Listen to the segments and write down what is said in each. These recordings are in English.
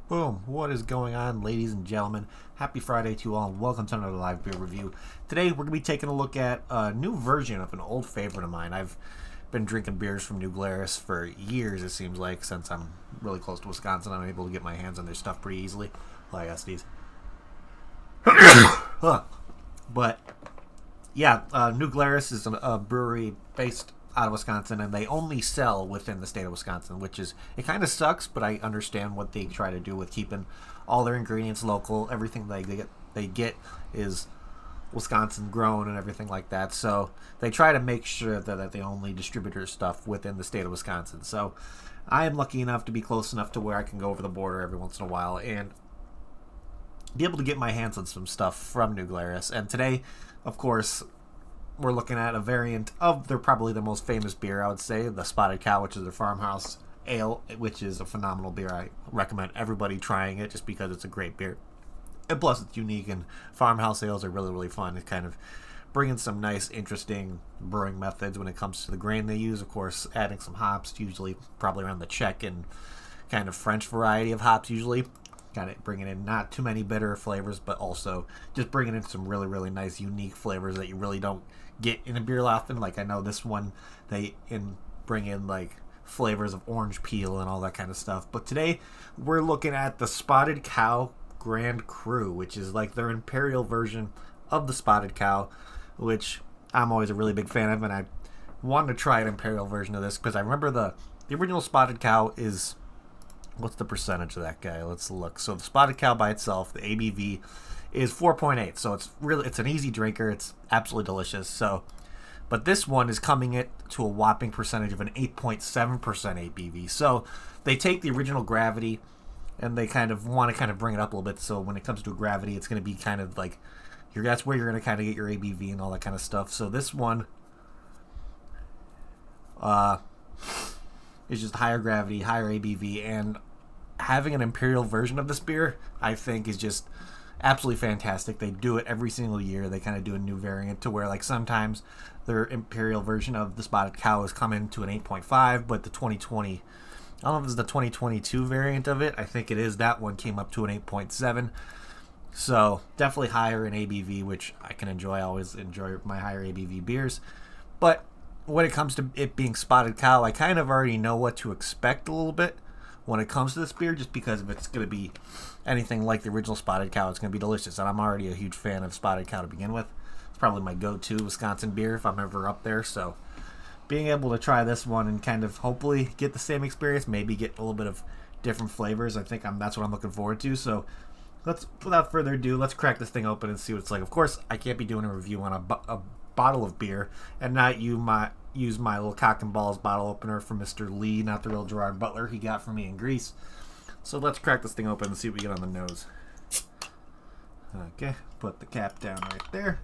Boom! What is going on, ladies and gentlemen? Happy Friday to you all, and welcome to another live beer review. Today, we're going to be taking a look at a new version of an old favorite of mine. I've been drinking beers from New Glarus for years, it seems like, since I'm really close to Wisconsin. I'm able to get my hands on their stuff pretty easily. Well, I guess these. Huh. But yeah, New Glarus is a brewery based out of Wisconsin, and they only sell within the state of Wisconsin, which is, it kind of sucks, but I understand what they try to do with keeping all their ingredients local. Everything they get is Wisconsin grown and everything like that. So they try to make sure that they only distribute their stuff within the state of Wisconsin. So I am lucky enough to be close enough to where I can go over the border every once in a while and be able to get my hands on some stuff from New Glarus. And today, of course, we're looking at a variant of probably the most famous beer, I would say, the Spotted Cow, which is their Farmhouse Ale, which is a phenomenal beer. I recommend everybody trying it just because it's a great beer. And plus, it's unique, and Farmhouse ales are really, really fun. It's kind of bringing some nice, interesting brewing methods when it comes to the grain they use. Of course, adding some hops, usually probably around the Czech and kind of French variety of hops, usually. Kind of bringing in not too many bitter flavors, but also just bringing in some really, really nice, unique flavors that you really don't get in a beer often. Like, I know this one, they bring in, like, flavors of orange peel and all that kind of stuff. But today, we're looking at the Spotted Cow Grand Cru, which is like their imperial version of the Spotted Cow, which I'm always a really big fan of, and I wanted to try an imperial version of this because I remember the original Spotted Cow is, what's the percentage of that guy? Let's look. So the Spotted Cow by itself, the ABV is 4.8, so it's an easy drinker. It's absolutely delicious. So, but this one is coming it to a whopping percentage of an 8.7% ABV. So they take the original gravity and they kind of want to kind of bring it up a little bit. So when it comes to gravity, it's going to be kind of like that's where you're going to kind of get your ABV and all that kind of stuff. So this one is just higher gravity, higher ABV, and having an imperial version of this beer, I think, is just absolutely fantastic. They do it every single year. They kind of do a new variant to where, like, sometimes their imperial version of the Spotted Cow has come into an 8.5, but the 2020, I don't know if it's the 2022 variant of it. I think it is. That one came up to an 8.7. So definitely higher in ABV, which I can enjoy. I always enjoy my higher ABV beers. But when it comes to it being Spotted Cow, I kind of already know what to expect a little bit when it comes to this beer, just because if it's going to be anything like the original Spotted Cow, it's going to be delicious. And I'm already a huge fan of Spotted Cow to begin with. It's probably my go-to Wisconsin beer if I'm ever up there. So being able to try this one and kind of hopefully get the same experience, maybe get a little bit of different flavors, I think that's what I'm looking forward to. So without further ado, let's crack this thing open and see what it's like. Of course, I can't be doing a review on a bottle of beer and not use my little cock and balls bottle opener from Mr. Lee, not the real Gerard Butler he got from me in Greece. So let's crack this thing open and see what we get on the nose. Okay, put the cap down right there.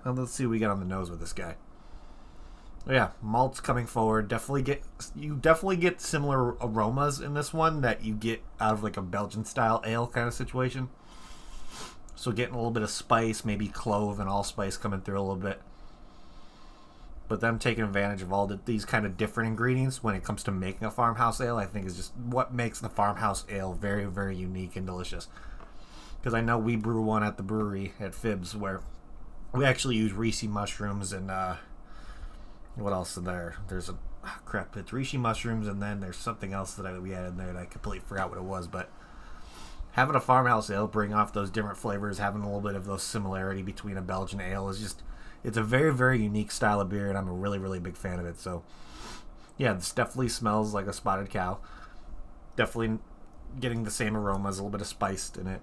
And let's see what we got on the nose with this guy. Yeah, malt's coming forward. You definitely get similar aromas in this one that you get out of like a Belgian style ale kind of situation. So getting a little bit of spice, maybe clove and allspice coming through a little bit. But them taking advantage of all these kind of different ingredients when it comes to making a farmhouse ale, I think is just what makes the farmhouse ale very, very unique and delicious. Because I know we brew one at the brewery at Phibbs where we actually use reishi mushrooms and what else is there? There's it's reishi mushrooms, and then there's something else that we had in there that I completely forgot what it was. But having a farmhouse ale bring off those different flavors, having a little bit of those similarity between a Belgian ale is just, it's a very, very unique style of beer, and I'm a really, really big fan of it. So yeah, this definitely smells like a Spotted Cow. Definitely getting the same aromas, a little bit of spice in it.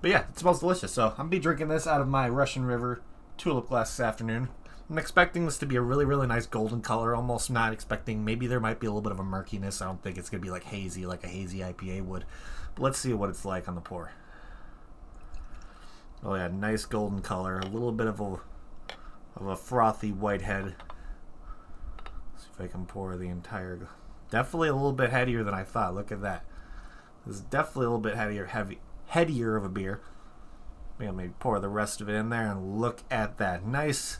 But yeah, it smells delicious. So I'm going to be drinking this out of my Russian River tulip glass this afternoon. I'm expecting this to be a really, really nice golden color. Almost not expecting, maybe there might be a little bit of a murkiness. I don't think it's going to be like hazy, like a hazy IPA would. But let's see what it's like on the pour. Oh yeah, nice golden color. A little bit of a frothy white head. Let's see if I can pour the entire... Definitely a little bit headier than I thought. Look at that. This is definitely a little bit headier of a beer. Maybe pour the rest of it in there, and look at that nice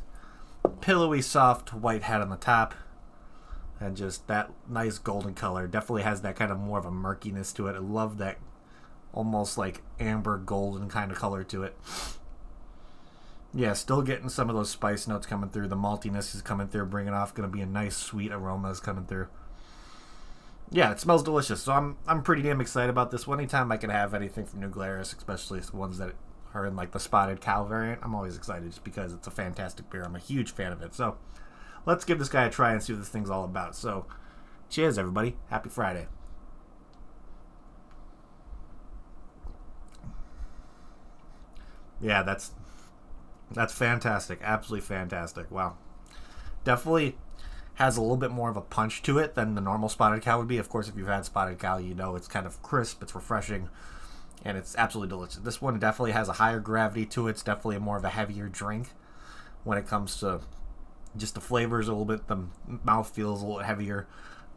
pillowy soft white head on the top, and just that nice golden color. Definitely has that kind of more of a murkiness to it. I love that almost like amber golden kind of color to it. Yeah, still getting some of those spice notes coming through. The maltiness is coming through, bringing off, going to be a nice sweet aromas coming through. Yeah, it smells delicious. So I'm pretty damn excited about this one. Anytime I can have anything from New Glarus, especially the ones that or in like the Spotted Cow variant. I'm always excited just because it's a fantastic beer. I'm a huge fan of it. So let's give this guy a try and see what this thing's all about. So cheers, everybody. Happy Friday. Yeah, that's fantastic. Absolutely fantastic. Wow. Definitely has a little bit more of a punch to it than the normal Spotted Cow would be. Of course, if you've had Spotted Cow, you know it's kind of crisp, it's refreshing, and it's absolutely delicious. This one definitely has a higher gravity to it. It's definitely more of a heavier drink when it comes to just the flavors a little bit. The mouth feels a little heavier,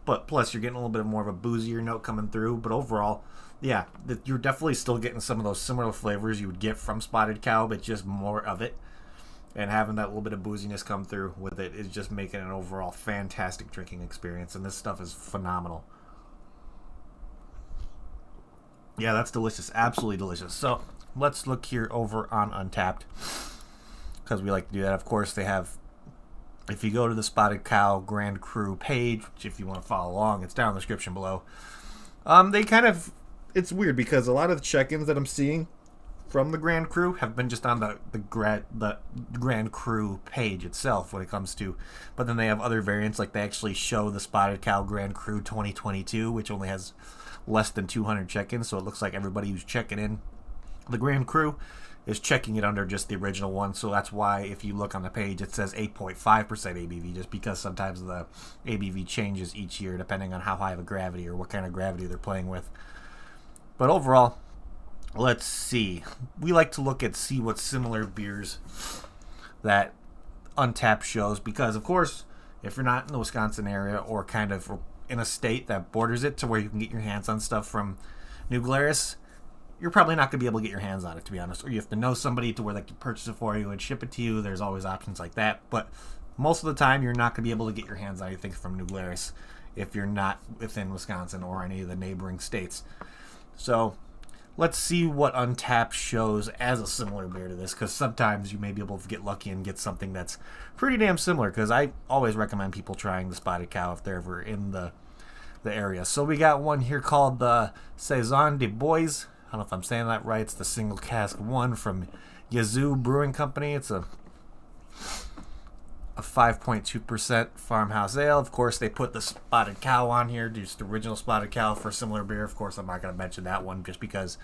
but plus you're getting a little bit more of a boozier note coming through. But overall, yeah, you're definitely still getting some of those similar flavors you would get from Spotted Cow, but just more of it. And having that little bit of booziness come through with it is just making an overall fantastic drinking experience. And this stuff is phenomenal. Yeah, that's delicious. Absolutely delicious. So let's look here over on Untappd, because we like to do that. Of course, they have, if you go to the Spotted Cow Grand Cru page, which if you want to follow along, it's down in the description below. They kind of, it's weird because a lot of the check-ins that I'm seeing from the Grand Cru have been just on the Grand Cru page itself when it comes to, but then they have other variants, like they actually show the Spotted Cow Grand Cru 2022, which only has less than 200 check-ins, so it looks like everybody who's checking in the Grand Cru is checking it under just the original one. So that's why if you look on the page it says 8.5% ABV, just because sometimes the ABV changes each year depending on how high of a gravity or what kind of gravity they're playing with. But overall, let's see. We like to look at see what similar beers that Untappd shows, because of course if you're not in the Wisconsin area or kind of in a state that borders it to where you can get your hands on stuff from New Glarus, you're probably not going to be able to get your hands on it, to be honest. Or you have to know somebody to where they can purchase it for you and ship it to you. There's always options like that. But most of the time, you're not going to be able to get your hands on anything from New Glarus if you're not within Wisconsin or any of the neighboring states. So let's see what Untappd shows as a similar beer to this, because sometimes you may be able to get lucky and get something that's pretty damn similar, because I always recommend people trying the Spotted Cow if they're ever in the area. So we got one here called the Saison de Bois. I don't know if I'm saying that right. It's the single cask one from Yazoo Brewing Company. It's a 5.2% farmhouse ale. Of course, they put the Spotted Cow on here, just the original Spotted Cow for a similar beer. Of course, I'm not going to mention that one just because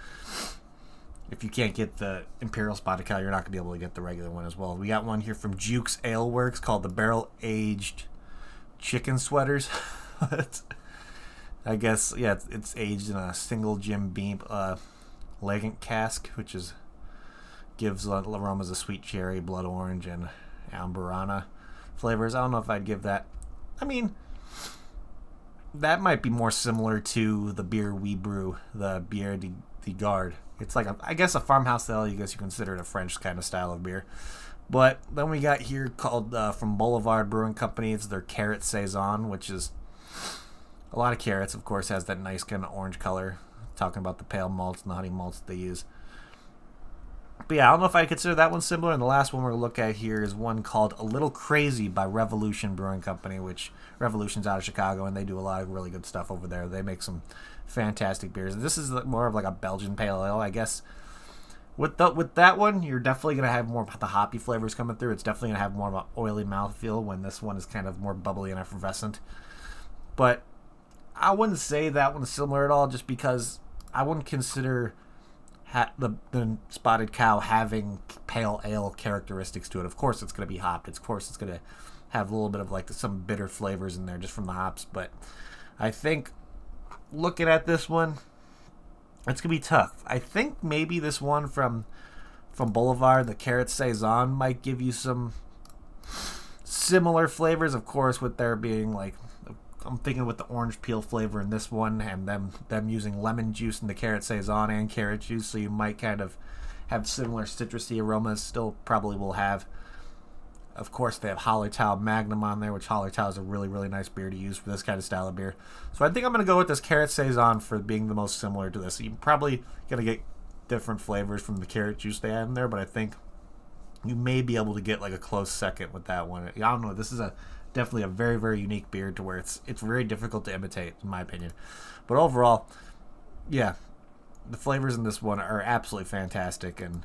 if you can't get the Imperial Spotted Cow, you're not going to be able to get the regular one as well. We got one here from Jukes Ale Works called the Barrel Aged Chicken Sweaters. I guess, yeah, it's aged in a single Jim Beam Legant cask, which gives aromas of sweet cherry, blood orange, and amberana flavors. I don't know if I'd give that. I mean, that might be more similar to the beer we brew, the Bière de Garde. It's like I guess a farmhouse ale. You guess you consider it a French kind of style of beer. But then we got here called from Boulevard Brewing Company. It's their Carrot Saison, which is a lot of carrots. Of course, has that nice kind of orange color. Talking about the pale malts and the honey malts they use. But yeah, I don't know if I consider that one similar. And the last one we're going to look at here is one called A Little Crazy by Revolution Brewing Company, which Revolution's out of Chicago, and they do a lot of really good stuff over there. They make some fantastic beers. This is more of like a Belgian pale ale, I guess. With that one, you're definitely going to have more of the hoppy flavors coming through. It's definitely going to have more of an oily mouthfeel when this one is kind of more bubbly and effervescent. But I wouldn't say that one's similar at all, just because I wouldn't consider the Spotted Cow having pale ale characteristics to it. Of course, it's going to be hopped. Of course, it's going to have a little bit of like some bitter flavors in there just from the hops. But I think looking at this one, it's going to be tough. I think maybe this one from Boulevard, the Carrot Saison, might give you some similar flavors. Of course, with there being like, I'm thinking with the orange peel flavor in this one, and them using lemon juice in the Carrot Saison and carrot juice, so you might kind of have similar citrusy aromas. Still probably will have. Of course, they have Hallertau Magnum on there, which Hallertau is a really, really nice beer to use for this kind of style of beer. So I think I'm going to go with this Carrot Saison for being the most similar to this. You're probably going to get different flavors from the carrot juice they have in there, but I think you may be able to get like a close second with that one. I don't know. This is definitely a very, very unique beer to where it's very difficult to imitate, in my opinion. But overall, yeah, the flavors in this one are absolutely fantastic, and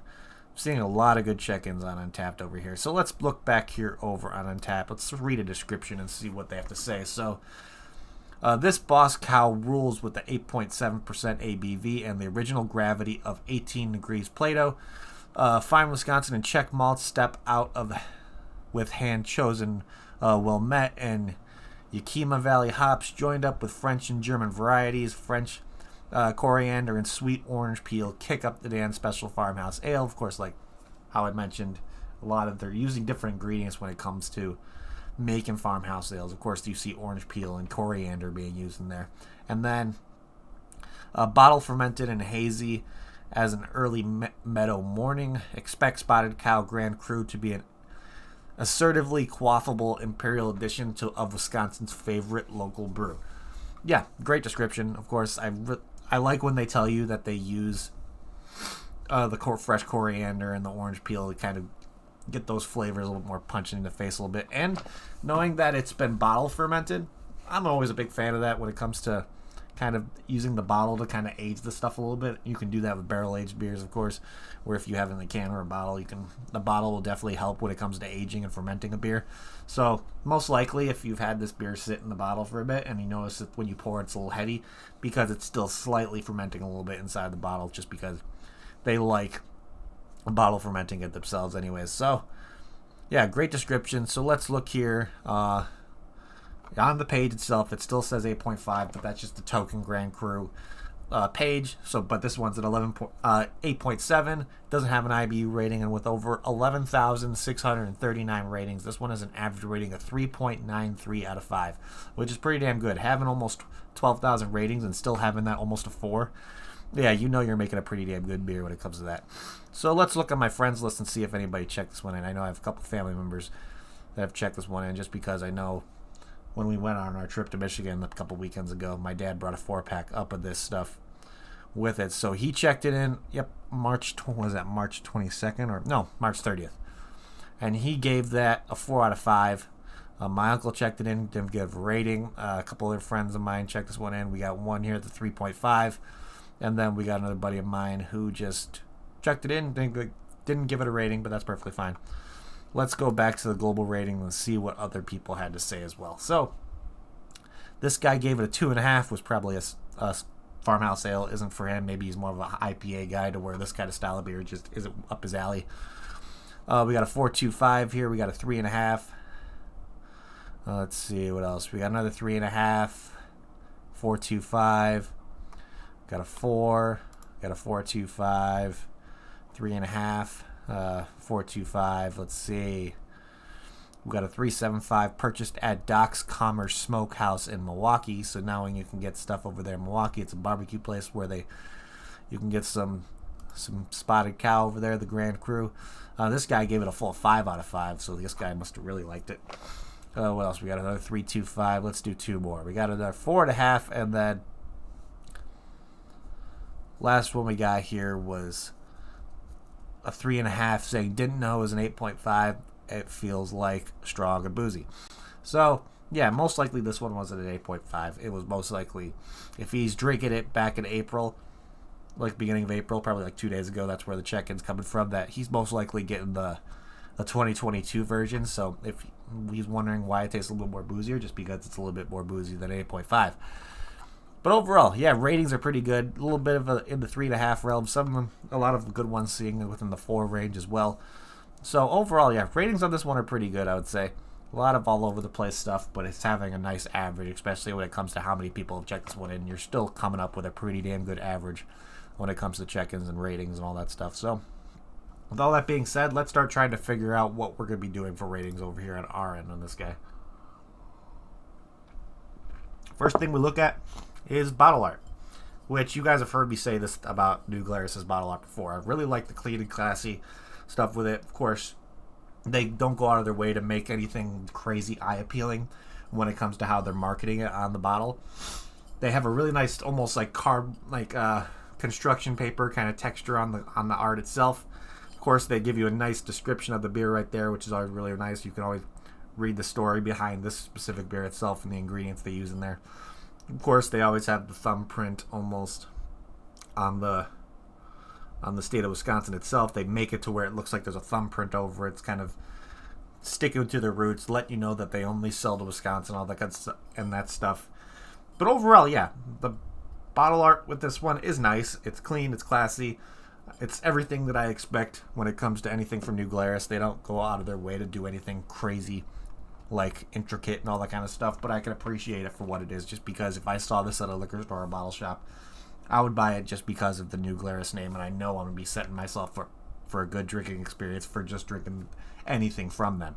seeing a lot of good check-ins on Untapped over here. So let's look back here over on Untapped. Let's read a description and see what they have to say. So this Boss Cow rules with the 8.7% ABV and the original gravity of 18 degrees Plato. Fine Wisconsin and Czech malts step out of with hand-chosen Wilmette and Yakima Valley hops joined up with French and German varieties. French coriander and sweet orange peel kick up the Dan Special Farmhouse Ale. Of course, like how I mentioned, they're using different ingredients when it comes to making farmhouse ales. Of course, you see orange peel and coriander being used in there. And then bottle fermented and hazy as an early meadow morning. Expect Spotted Cow Grand Cru to be an assertively quaffable imperial edition of Wisconsin's favorite local brew. Yeah, great description. Of course, I like when they tell you that they use the fresh coriander and the orange peel to kind of get those flavors a little more punching in the face a little bit. And knowing that it's been bottle fermented, I'm always a big fan of that when it comes to kind of using the bottle to kind of age the stuff a little bit. You can do that with barrel-aged beers, of course, where if you have it in the can or a bottle, the bottle will definitely help when it comes to aging and fermenting a beer. So most likely, if you've had this beer sit in the bottle for a bit and you notice that when you pour it's a little heady, because it's still slightly fermenting a little bit inside the bottle, just because they like a bottle fermenting it themselves anyways. So yeah, great description. So let's look here. On the page itself, it still says 8.5, but that's just the token Grand Cru page. So, but this one's at 8.7. Doesn't have an IBU rating, and with over 11,639 ratings, this one has an average rating of 3.93 out of 5, which is pretty damn good. Having almost 12,000 ratings and still having that almost a 4, yeah, you know you're making a pretty damn good beer when it comes to that. So let's look at my friends list and see if anybody checked this one in. I know I have a couple family members that have checked this one in, just because I know when we went on our trip to Michigan a couple weekends ago, my dad brought a 4-pack up of this stuff with it. So he checked it in, March 22nd? Or no, March 30th. And he gave that a 4 out of 5. My uncle checked it in, didn't give a rating. A couple other friends of mine checked this one in. We got one here at the 3.5. And then we got another buddy of mine who just checked it in, didn't give it a rating, but that's perfectly fine. Let's go back to the global rating and see what other people had to say as well. So this guy gave it a 2.5, was probably a farmhouse ale. Isn't for him. Maybe he's more of an IPA guy, to where this kind of style of beer just isn't up his alley. We got a 4.25 here. We got a 3.5. Let's see what else. We got another 3.5. 4.25. Got a 4. Got a 4.25. 3.5. 4.25. Let's see. We got a 3.75 purchased at Doc's Commerce Smokehouse in Milwaukee. So now when you can get stuff over there in Milwaukee, it's a barbecue place where you can get some Spotted Cow over there, the Grand Cru. This guy gave it a full 5 out of 5, so this guy must have really liked it. What else? We got another 3.25. Let's do 2 more. We got another 4.5, and then last one we got here was a 3.5, saying didn't know it was an 8.5. It feels like strong and boozy. So yeah, most likely this one wasn't an 8.5. It was most likely, if he's drinking it back in April, like beginning of April, probably like 2 days ago, that's where the check-in's coming from, that he's most likely getting the 2022 version. So if he's wondering why it tastes a little bit more boozier, just because it's a little bit more boozy than 8.5. But overall, yeah, ratings are pretty good. A little bit of in the 3.5 realm. Some of them, a lot of good ones seeing within the 4 range as well. So overall, yeah, ratings on this one are pretty good, I would say. A lot of all over the place stuff, but it's having a nice average, especially when it comes to how many people have checked this one in. You're still coming up with a pretty damn good average when it comes to check-ins and ratings and all that stuff. So with all that being said, let's start trying to figure out what we're going to be doing for ratings over here on our end on this guy. First thing we look at is bottle art, which you guys have heard me say this about New Glarus' bottle art before. I really like the clean and classy stuff with it. Of course, they don't go out of their way to make anything crazy eye-appealing when it comes to how they're marketing it on the bottle. They have a really nice, almost like construction paper kind of texture on the art itself. Of course, they give you a nice description of the beer right there, which is always really nice. You can always read the story behind this specific beer itself and the ingredients they use in there. Of course, they always have the thumbprint almost on the on the state of Wisconsin itself. They make it to where it looks like there's a thumbprint over it. It's kind of sticking to their roots, let you know that they only sell to Wisconsin, all that good stuff, and that stuff. But overall, yeah, the bottle art with this one is nice. It's clean, it's classy. It's everything that I expect when it comes to anything from New Glarus. They don't go out of their way to do anything crazy, like intricate and all that kind of stuff, but I can appreciate it for what it is, just because if I saw this at a liquor store or a bottle shop, I would buy it just because of the New Glarus name, and I know I'm going to be setting myself for a good drinking experience for just drinking anything from them.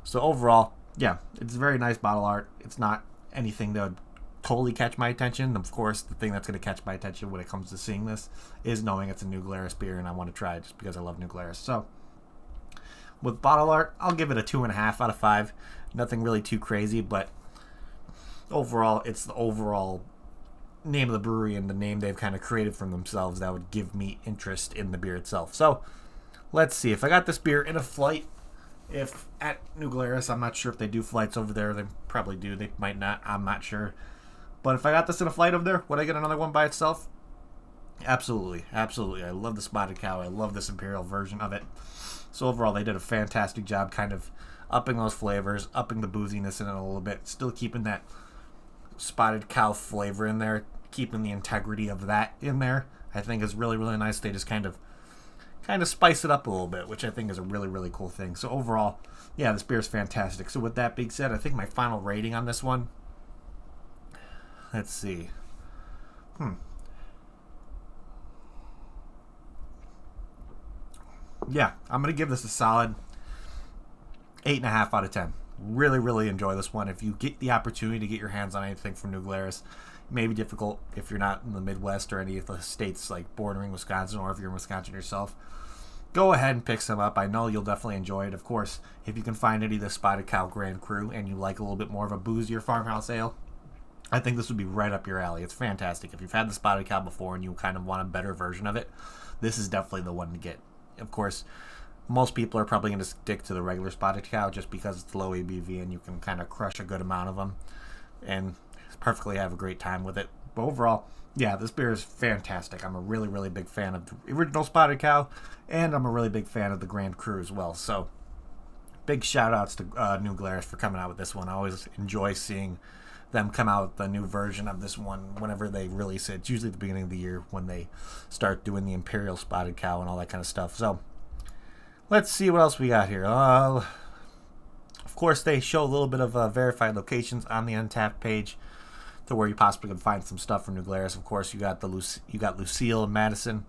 So overall, yeah, it's very nice bottle art. It's not anything that would totally catch my attention. Of course, the thing that's going to catch my attention when it comes to seeing this is knowing it's a New Glarus beer, and I want to try it just because I love New Glarus. So with bottle art, I'll give it a 2.5 out of 5. Nothing really too crazy, but overall, it's the overall name of the brewery and the name they've kind of created for themselves that would give me interest in the beer itself. So let's see. If I got this beer in a flight, if at New Glarus, I'm not sure if they do flights over there. They probably do. They might not. I'm not sure. But if I got this in a flight over there, would I get another one by itself? Absolutely. Absolutely. I love the Spotted Cow. I love this Imperial version of it. So overall, they did a fantastic job kind of upping those flavors, upping the booziness in it a little bit, still keeping that Spotted Cow flavor in there, keeping the integrity of that in there. I think is really, really nice. They just kind of spice it up a little bit, which I think is a really, really cool thing. So overall, yeah, this beer is fantastic. So with that being said, I think my final rating on this one, let's see. Yeah, I'm going to give this a solid 8.5 out of 10. Really, really enjoy this one. If you get the opportunity to get your hands on anything from New Glarus, it may be difficult if you're not in the Midwest or any of the states like bordering Wisconsin, or if you're in Wisconsin yourself. Go ahead and pick some up. I know you'll definitely enjoy it. Of course, if you can find any of the Spotted Cow Grand Cru and you like a little bit more of a boozier farmhouse ale, I think this would be right up your alley. It's fantastic. If you've had the Spotted Cow before and you kind of want a better version of it, this is definitely the one to get. Of course, most people are probably going to stick to the regular Spotted Cow just because it's low ABV and you can kind of crush a good amount of them and perfectly have a great time with it. But overall, yeah, this beer is fantastic. I'm a really, really big fan of the original Spotted Cow, and I'm a really big fan of the Grand Cru as well. So big shout outs to New Glarus for coming out with this one. I always enjoy seeing them come out with a new version of this one whenever they release it. It's usually at the beginning of the year when they start doing the Imperial Spotted Cow and all that kind of stuff. So let's see what else we got here. Of course, they show a little bit of verified locations on the Untappd page to where you possibly can find some stuff from New Glarus. Of course, you got Lucille in Madison.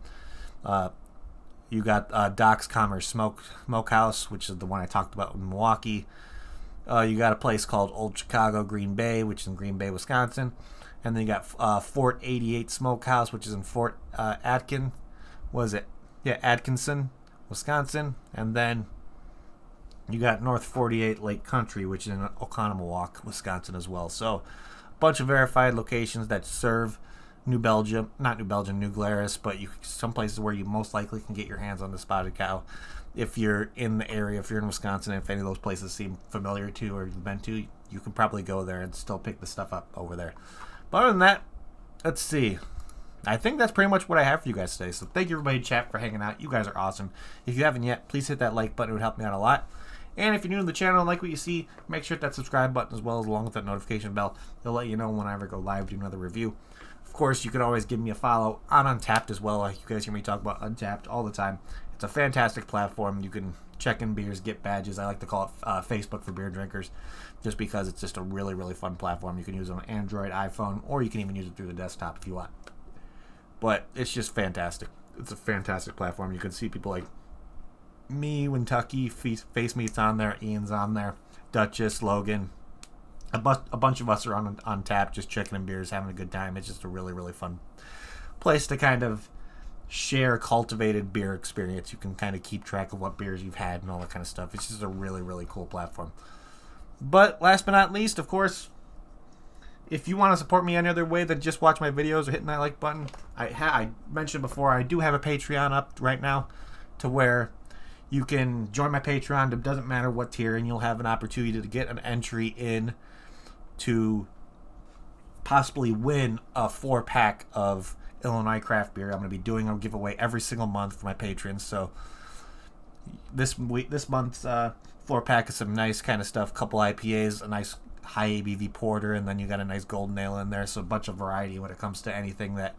You got Doc's Commerce Smokehouse, which is the one I talked about in Milwaukee. You got a place called Old Chicago Green Bay, which is in Green Bay, Wisconsin. And then you got Fort 88 Smokehouse, which is in Fort Atkinson, Wisconsin. And then you got North 48 Lake Country, which is in Oconomowoc, Wisconsin as well. So a bunch of verified locations that serve New Glarus, but some places where you most likely can get your hands on the Spotted Cow. If you're in the area, if you're in Wisconsin, if any of those places seem familiar to or you've been to, you can probably go there and still pick the stuff up over there. But other than that, let's see. I think that's pretty much what I have for you guys today. So thank you everybody in chat for hanging out. You guys are awesome. If you haven't yet, please hit that like button. It would help me out a lot. And if you're new to the channel and like what you see, make sure to hit that subscribe button as well, along with that notification bell. It'll let you know when I ever go live do another review. Of course, you can always give me a follow on Untappd as well. You guys hear me talk about Untappd all the time. It's a fantastic platform. You can check in beers, get badges. I like to call it Facebook for beer drinkers, just because it's just a really, really fun platform. You can use it on Android, iPhone, or you can even use it through the desktop if you want. But it's just fantastic. It's a fantastic platform. You can see people like me, Kentucky, Face Meat's on there, Ian's on there, Duchess, Logan. A bunch of us are on tap, just checking in beers, having a good time. It's just a really, really fun place to kind of share cultivated beer experience. You can kind of keep track of what beers you've had and all that kind of stuff. It's just a really, really cool platform. But last but not least, of course, if you want to support me any other way than just watch my videos or hitting that like button, I mentioned before, I do have a Patreon up right now to where you can join my Patreon. It doesn't matter what tier, and you'll have an opportunity to get an entry in to possibly win a 4-pack of Illinois craft beer. I'm going to be doing a giveaway every single month for my patrons. So this month's 4-pack is some nice kind of stuff. Couple IPAs, a nice high ABV porter, and then you got a nice golden ale in there. So a bunch of variety when it comes to anything that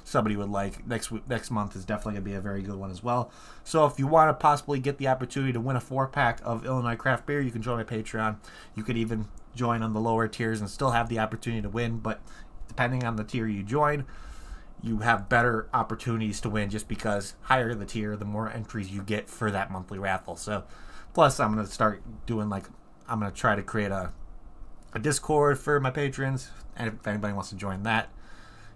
somebody would like. Next month is definitely going to be a very good one as well. So if you want to possibly get the opportunity to win a 4-pack of Illinois craft beer, you can join my Patreon. You could even join on the lower tiers and still have the opportunity to win, but depending on the tier you join, you have better opportunities to win, just because higher the tier, the more entries you get for that monthly raffle. So plus I'm going to start doing I'm going to try to create a Discord for my patrons, and if anybody wants to join that,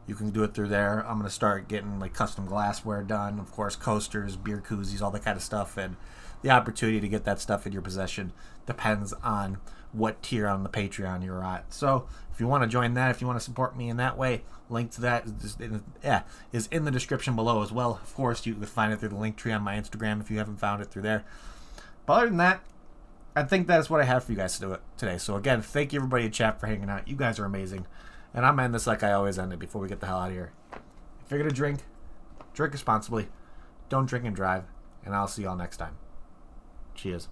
you can do it through there. I'm going to start getting custom glassware done, of course, coasters, beer koozies, all that kind of stuff, and the opportunity to get that stuff in your possession depends on what tier on the Patreon you're at. So if you want to join that, if you want to support me in that way, link to that is in the description below as well. Of course, you can find it through the link tree on my Instagram if you haven't found it through there. But other than that, I think that's what I have for you guys to do it today. So again, thank you everybody in chat for hanging out. You guys are amazing. And I'm ending this like I always end it before we get the hell out of here. If you're going to drink responsibly. Don't drink and drive. And I'll see you all next time. Cheers.